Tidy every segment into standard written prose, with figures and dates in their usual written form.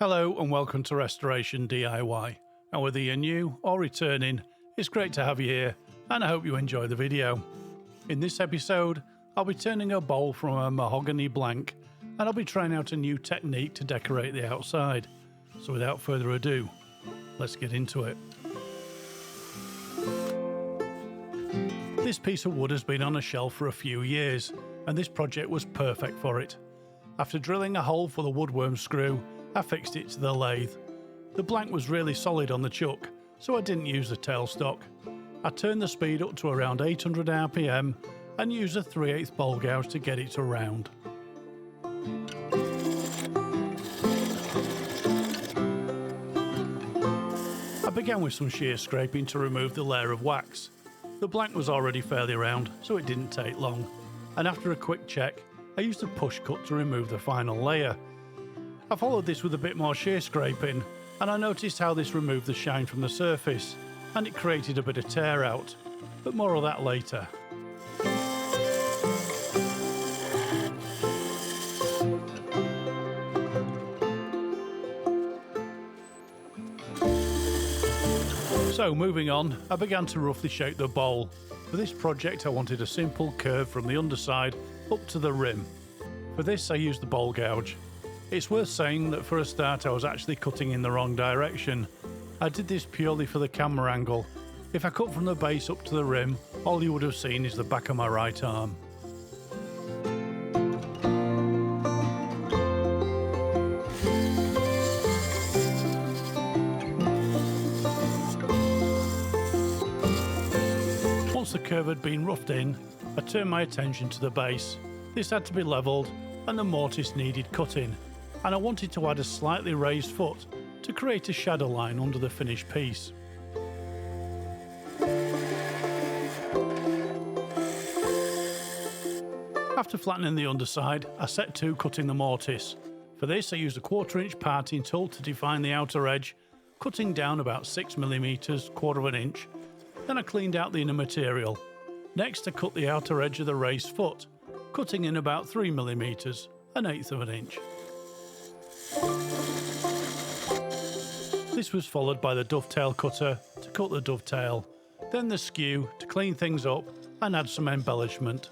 Hello and welcome to Restoration DIY, and whether you're new or returning, it's great to have you here and I hope you enjoy the video. In this episode, I'll be turning a bowl from a mahogany blank and I'll be trying out a new technique to decorate the outside. So without further ado, let's get into it. This piece of wood has been on a shelf for a few years and this project was perfect for it. After drilling a hole for the woodworm screw, I fixed it to the lathe. The blank was really solid on the chuck, so I didn't use the tailstock. I turned the speed up to around 800 RPM and used a 3/8 bowl gouge to get it to round. I began with some shear scraping to remove the layer of wax. The blank was already fairly round, so it didn't take long. And after a quick check, I used a push cut to remove the final layer. I followed this with a bit more shear scraping, and I noticed how this removed the shine from the surface, and it created a bit of tear out, but more of that later. So moving on, I began to roughly shape the bowl. For this project I wanted a simple curve from the underside up to the rim. For this I used the bowl gouge. It's worth saying that for a start I was actually cutting in the wrong direction. I did this purely for the camera angle. If I cut from the base up to the rim, all you would have seen is the back of my right arm. Once the curve had been roughed in, I turned my attention to the base. This had to be levelled and the mortise needed cutting, and I wanted to add a slightly raised foot to create a shadow line under the finished piece. After flattening the underside, I set to cutting the mortise. For this I used a 1/4" parting tool to define the outer edge, cutting down about 6mm, 1/4 inch. Then I cleaned out the inner material. Next I cut the outer edge of the raised foot, cutting in about 3mm, 1/8 inch. This was followed by the dovetail cutter to cut the dovetail, then the skew to clean things up and add some embellishment.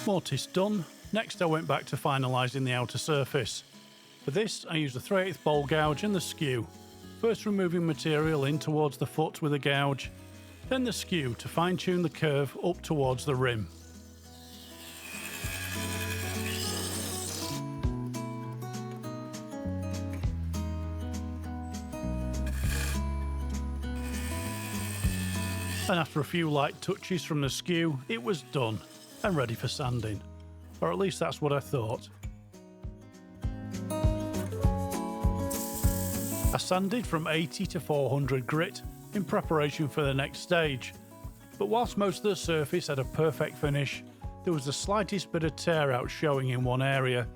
Mortise done, next I went back to finalising the outer surface. For this I used a 3/8 bowl gouge and the skew, first removing material in towards the foot with a gouge, then the skew to fine tune the curve up towards the rim. And after a few light touches from the skew, it was done and ready for sanding, or at least that's what I thought. I sanded from 80 to 400 grit in preparation for the next stage, but whilst most of the surface had a perfect finish, there was the slightest bit of tear out showing in one area.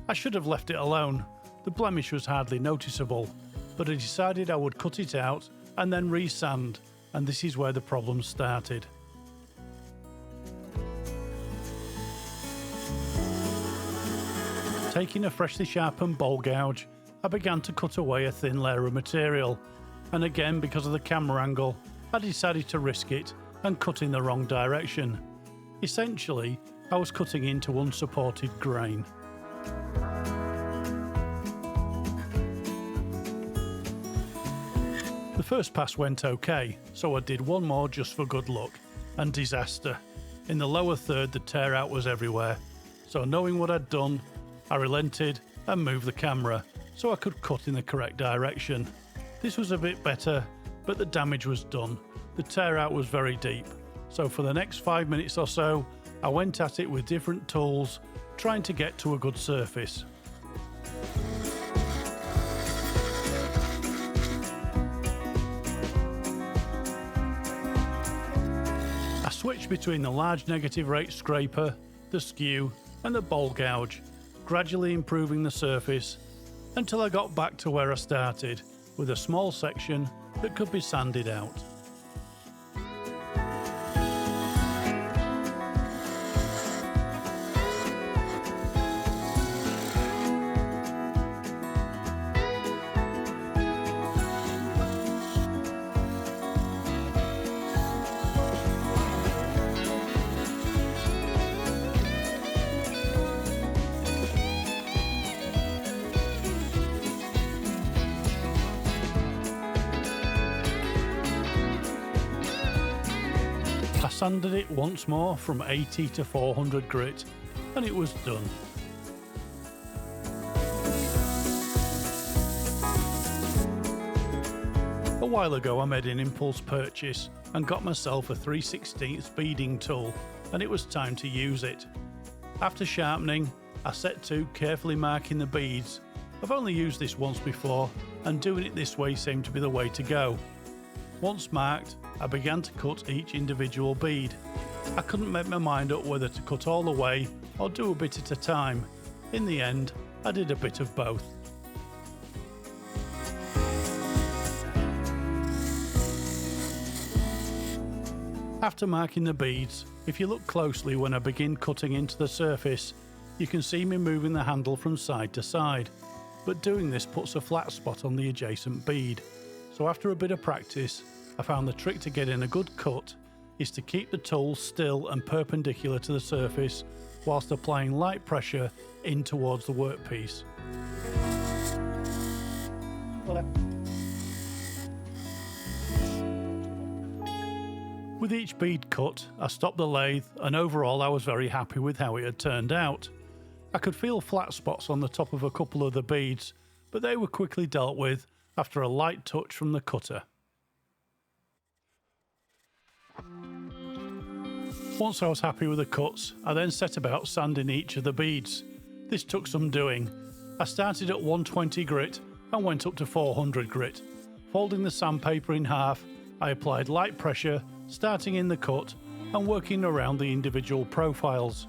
I should have left it alone, the blemish was hardly noticeable, but I decided I would cut it out and then re-sand, and this is where the problem started. Taking a freshly sharpened bowl gouge, I began to cut away a thin layer of material, and again because of the camera angle, I decided to risk it and cut in the wrong direction. Essentially, I was cutting into unsupported grain. The first pass went okay, so I did one more just for good luck, and disaster. In the lower third the tear out was everywhere, so knowing what I'd done, I relented and moved the camera so I could cut in the correct direction. This was a bit better, but the damage was done. The tear out was very deep, so for the next 5 minutes or so, I went at it with different tools, trying to get to a good surface. I switched between the large negative rate scraper, the skew, and the bowl gouge, gradually improving the surface until I got back to where I started, with a small section that could be sanded out. I sanded it once more from 80 to 400 grit and it was done. A while ago I made an impulse purchase and got myself a 3/16 beading tool, and it was time to use it. After sharpening, I set to carefully marking the beads. I've only used this once before and doing it this way seemed to be the way to go. Once marked, I began to cut each individual bead. I couldn't make my mind up whether to cut all the way or do a bit at a time. In the end, I did a bit of both. After marking the beads, if you look closely when I begin cutting into the surface, you can see me moving the handle from side to side, but doing this puts a flat spot on the adjacent bead. So after a bit of practice, I found the trick to getting a good cut is to keep the tool still and perpendicular to the surface whilst applying light pressure in towards the workpiece. With each bead cut, I stopped the lathe, and overall I was very happy with how it had turned out. I could feel flat spots on the top of a couple of the beads, but they were quickly dealt with after a light touch from the cutter. Once I was happy with the cuts, I then set about sanding each of the beads. This took some doing. I started at 120 grit and went up to 400 grit. Folding the sandpaper in half, I applied light pressure, starting in the cut and working around the individual profiles.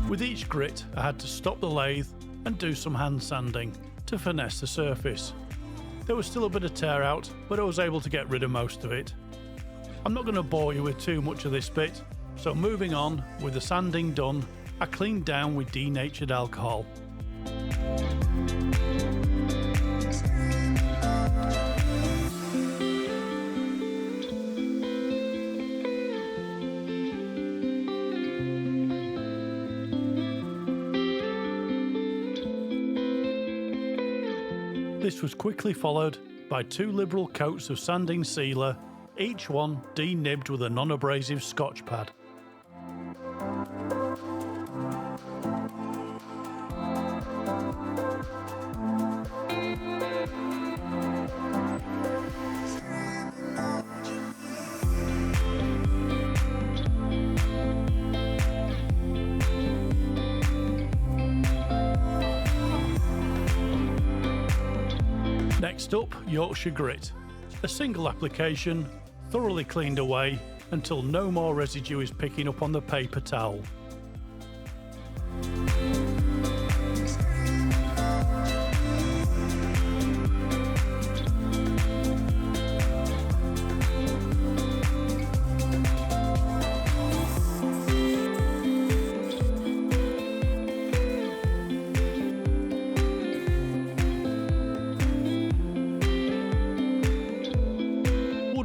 With each grit, I had to stop the lathe and do some hand sanding to finesse the surface. There was still a bit of tear out, but I was able to get rid of most of it. I'm not going to bore you with too much of this bit, so moving on, with the sanding done, I cleaned down with denatured alcohol. This was quickly followed by 2 liberal coats of sanding sealer, each one denibbed with a non-abrasive Scotch pad. Next up, Yorkshire grit. A single application, thoroughly cleaned away until no more residue is picking up on the paper towel.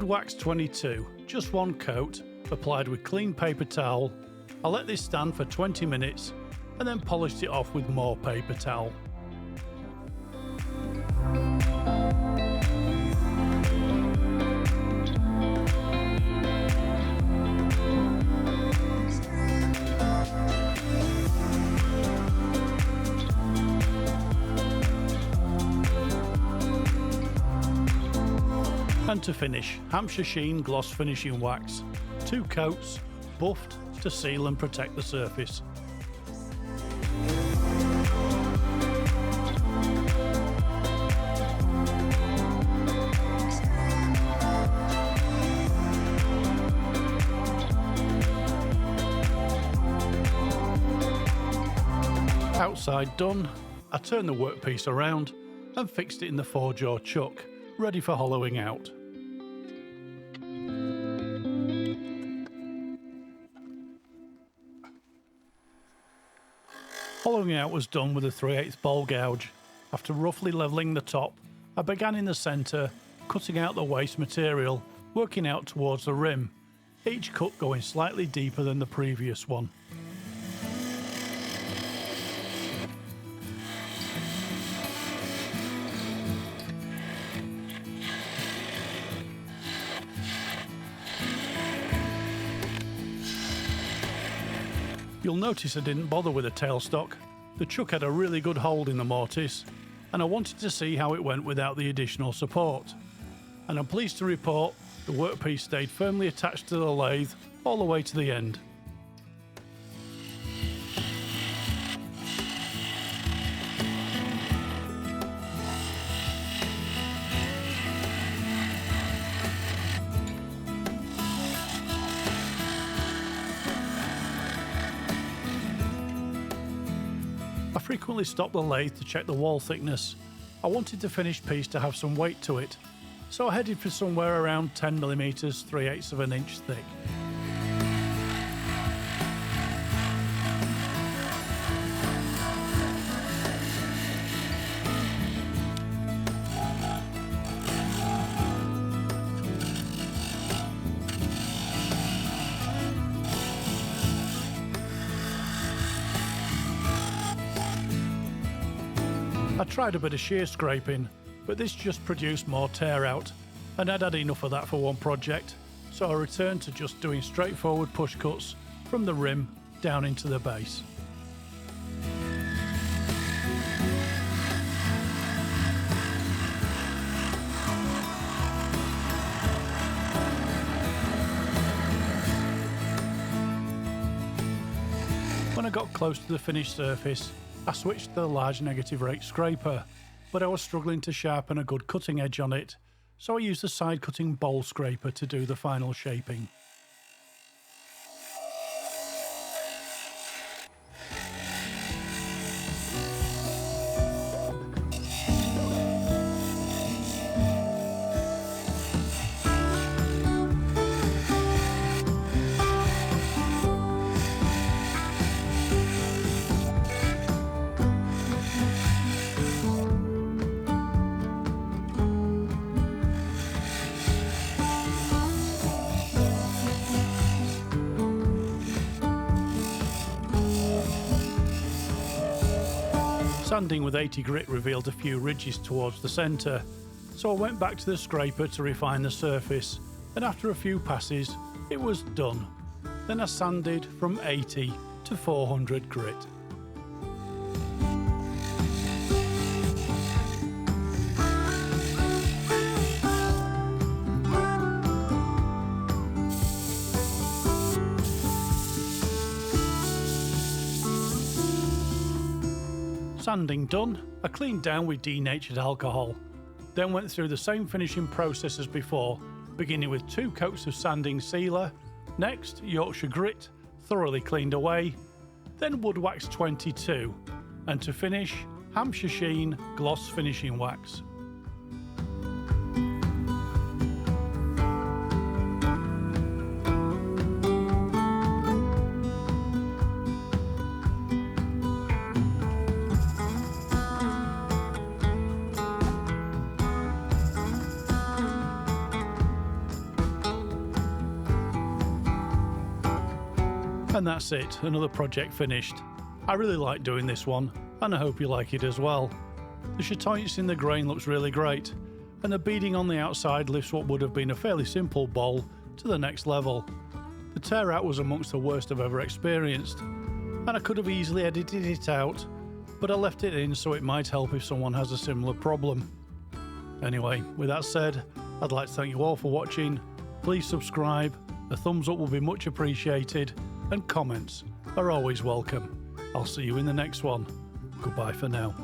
Wax 22, just one coat, applied with clean paper towel. I let this stand for 20 minutes and then polished it off with more paper towel. And to finish, Hampshire Sheen Gloss Finishing Wax, 2 coats, buffed to seal and protect the surface. Outside done, I turned the workpiece around and fixed it in the 4-jaw chuck, ready for hollowing out. Hollowing out was done with a 3/8 ball gouge. After roughly levelling the top, I began in the centre, cutting out the waste material, working out towards the rim, each cut going slightly deeper than the previous one. You'll notice I didn't bother with a tailstock. The chuck had a really good hold in the mortise, and I wanted to see how it went without the additional support. And I'm pleased to report the workpiece stayed firmly attached to the lathe all the way to the end. I frequently stop the lathe to check the wall thickness. I wanted the finished piece to have some weight to it, so I headed for somewhere around 10mm 3/8 of an inch thick. I tried a bit of shear scraping, but this just produced more tear out, and I'd had enough of that for one project, so I returned to just doing straightforward push cuts from the rim down into the base. When I got close to the finished surface, I switched to the large negative rake scraper, but I was struggling to sharpen a good cutting edge on it, so I used the side cutting bowl scraper to do the final shaping. Sanding with 80 grit revealed a few ridges towards the centre, so I went back to the scraper to refine the surface, and after a few passes it was done. Then I sanded from 80 to 400 grit. Sanding done, I cleaned down with denatured alcohol, then went through the same finishing process as before, beginning with 2 coats of sanding sealer, next Yorkshire grit, thoroughly cleaned away, then wood wax 22, and to finish, Hampshire sheen gloss finishing wax. And that's it, another project finished. I really like doing this one, and I hope you like it as well. The chatoyance in the grain looks really great, and the beading on the outside lifts what would have been a fairly simple bowl to the next level. The tear out was amongst the worst I've ever experienced, and I could have easily edited it out, but I left it in so it might help if someone has a similar problem. Anyway, with that said, I'd like to thank you all for watching. Please subscribe, a thumbs up will be much appreciated, and comments are always welcome. I'll see you in the next one. Goodbye for now.